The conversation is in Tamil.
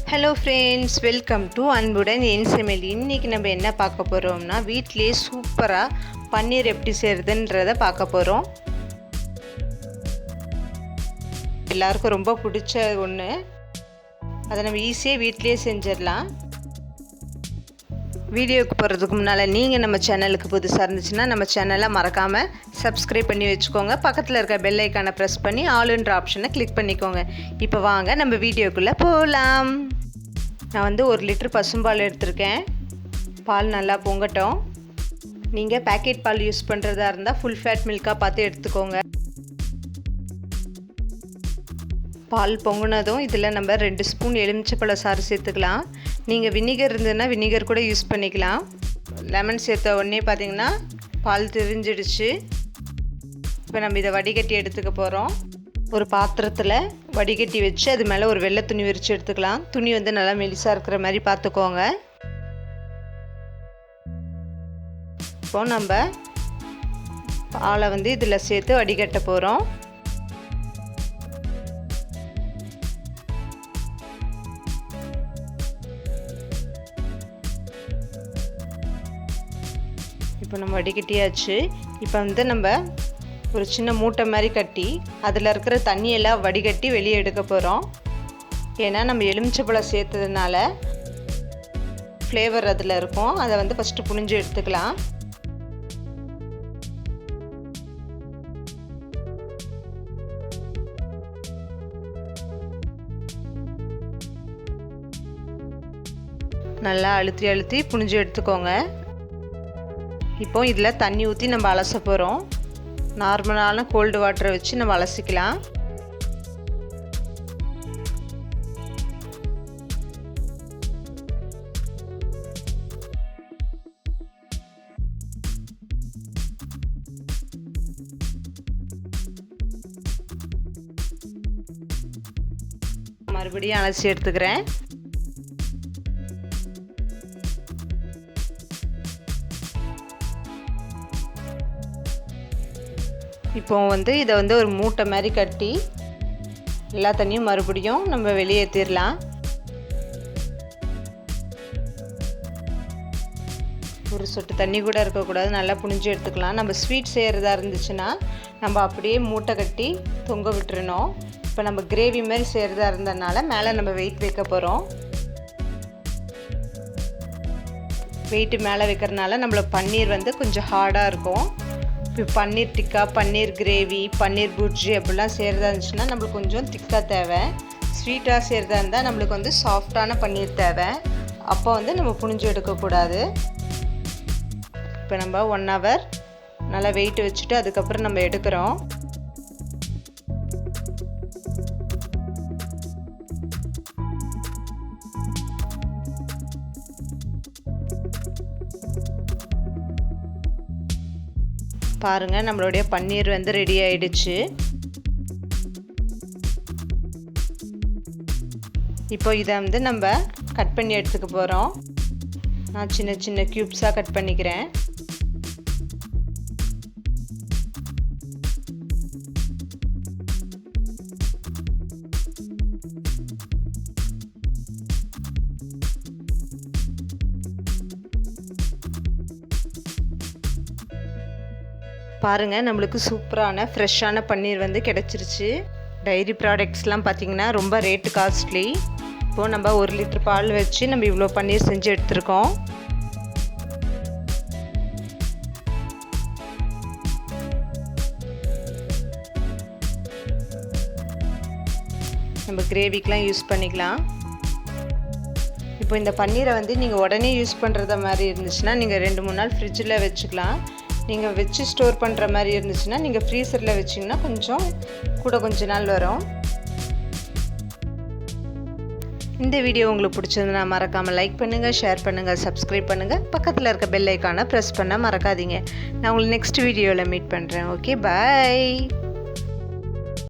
ஹலோ ஃப்ரெண்ட்ஸ், வெல்கம் டு அன்புடன் என் சமையல். இன்றைக்கி நம்ம என்ன பார்க்க போகிறோம்னா, வீட்டிலே சூப்பராக பன்னீர் எப்படி செய்கிறதுன்றதை பார்க்க போகிறோம். எல்லாருக்கும் ரொம்ப பிடிச்ச ஒன்று, அதை நம்ம ஈஸியாக வீட்டிலே செஞ்சிடலாம். வீடியோவுக்கு போகிறதுக்கு முன்னால் நீங்கள் நம்ம சேனலுக்கு புதுசாக இருந்துச்சுன்னா நம்ம சேனலை மறக்காமல் சப்ஸ்கிரைப் பண்ணி வச்சுக்கோங்க. பக்கத்தில் இருக்க பெல் ஐக்கானை ப்ரெஸ் பண்ணி ஆல்ன்ற ஆப்ஷனை கிளிக் பண்ணிக்கோங்க. இப்போ வாங்க நம்ம வீடியோக்குள்ளே போகலாம். நான் 1 லிட்டர் பசும்பால் எடுத்திருக்கேன். பால் நல்லா பொங்கட்டும். நீங்கள் பேக்கெட் பால் யூஸ் பண்ணுறதா இருந்தால் ஃபுல் ஃபேட் மில்காக பார்த்து எடுத்துக்கோங்க. பால் பொங்குனதும் இதில் நம்ம 2 ஸ்பூன் எலுமிச்சப்பழ சாறு சேர்த்துக்கலாம். நீங்கள் வினிகர் இருந்ததுன்னா வினிகர் கூட யூஸ் பண்ணிக்கலாம். லெமன் சேர்த்த உடனே பார்த்திங்கன்னா பால் திரிஞ்சிடுச்சு. இப்போ நம்ம இதை வடிகட்டி எடுத்துக்க போகிறோம். ஒரு பாத்திரத்தில் வடிகட்டி வச்சு அது மேலே ஒரு வெள்ளை துணி விரித்து எடுத்துக்கலாம். துணி நல்லா மெலிசாக இருக்கிற மாதிரி பார்த்துக்கோங்க. இப்போது நம்ம பாலை இதில் சேர்த்து வடிகட்ட போகிறோம். இப்போ நம்ம வடிகட்டியாச்சு. இப்போ நம்ம ஒரு சின்ன மூட்டை மாதிரி கட்டி அதில் இருக்கிற தண்ணியெல்லாம் வடிகட்டி வெளியே எடுக்க போகிறோம். ஏன்னா நம்ம எலுமிச்சப்பழம் சேர்த்ததுனால ஃப்ளேவர் அதில் இருக்கும். அதை ஃபஸ்ட்டு புழிஞ்சு எடுத்துக்கலாம். நல்லா அழுத்தி அழுத்தி புழிஞ்சு எடுத்துக்கோங்க. இப்போ இதில் தண்ணி ஊற்றி நம்ம அலச போகிறோம். நார்மலான கோல்டு வாட்டரை வச்சு நம்ம அலசிக்கலாம். மறுபடியும் அலசி எடுத்துக்கிறேன். இப்போ இதை ஒரு மூட்டை மாதிரி கட்டி எல்லா தண்ணியும் மறுபடியும் நம்ம வெளியேற்றிடலாம். ஒரு சொட்டு தண்ணி கூட இருக்கக்கூடாது. நல்லா புழிஞ்சு எடுத்துக்கலாம். நம்ம ஸ்வீட் செய்கிறதா இருந்துச்சுன்னா நம்ம அப்படியே மூட்டை கட்டி தொங்க விட்டுறணும். இப்போ நம்ம கிரேவி மாதிரி செய்கிறதா இருந்ததுனால மேலே நம்ம வெயிட் வைக்க போகிறோம். வெயிட்டு மேலே வைக்கிறதுனால நம்மளுக்கு பன்னீர் கொஞ்சம் ஹார்டாக இருக்கும். இப்போ பன்னீர் டிக்கா, பன்னீர் கிரேவி, பன்னீர் புர்ஜி அப்படிலாம் செய்கிறதா இருந்துச்சுன்னா நம்மளுக்கு கொஞ்சம் திக்காக தேவை. ஸ்வீட்டாக செய்கிறதா இருந்தால் நம்மளுக்கு சாஃப்டான பன்னீர் தேவை. அப்போ நம்ம புழிஞ்சு எடுக்கக்கூடாது. இப்போ நம்ம 1 hour நல்லா வெயிட் வச்சுட்டு அதுக்கப்புறம் நம்ம எடுக்கிறோம். பாருங்கள், நம்மளுடைய பன்னீர் ரெடி ஆயிடுச்சு. இப்போ இதை நம்ம கட் பண்ணி எடுத்துக்க போகிறோம். நான் சின்ன சின்ன க்யூப்ஸாக கட் பண்ணிக்கிறேன். பாருங்கள், நம்மளுக்கு சூப்பரான ஃப்ரெஷ்ஷான பன்னீர் கிடச்சிருச்சு. டைரி ப்ராடக்ட்ஸ்லாம் பார்த்திங்கன்னா ரொம்ப ரேட்டு காஸ்ட்லி. இப்போது நம்ம 1 லிட்டர் பால் வச்சு நம்ம இவ்வளோ பன்னீர் செஞ்சு எடுத்துருக்கோம். நம்ம கிரேவிக்கெலாம் யூஸ் பண்ணிக்கலாம். இப்போ இந்த பன்னீரை நீங்கள் உடனே யூஸ் பண்ணுறத மாதிரி இருந்துச்சுன்னா நீங்கள் 2-3 நாள் ஃப்ரிட்ஜில் வச்சுக்கலாம். நீங்கள் வச்சு ஸ்டோர் பண்ணுற மாதிரி இருந்துச்சுன்னா நீங்கள் ஃப்ரீசரில் வச்சிங்கன்னா கொஞ்ச நாள் வரும். இந்த வீடியோ உங்களுக்கு பிடிச்சிருந்தா மறக்காமல் லைக் பண்ணுங்கள், ஷேர் பண்ணுங்கள், சப்ஸ்கிரைப் பண்ணுங்கள். பக்கத்தில் இருக்க பெல் ஐக்கானை ப்ரெஸ் பண்ண மறக்காதீங்க. நான் உங்களை நெக்ஸ்ட் வீடியோவில் மீட் பண்ணுறேன். ஓகே, பாய்.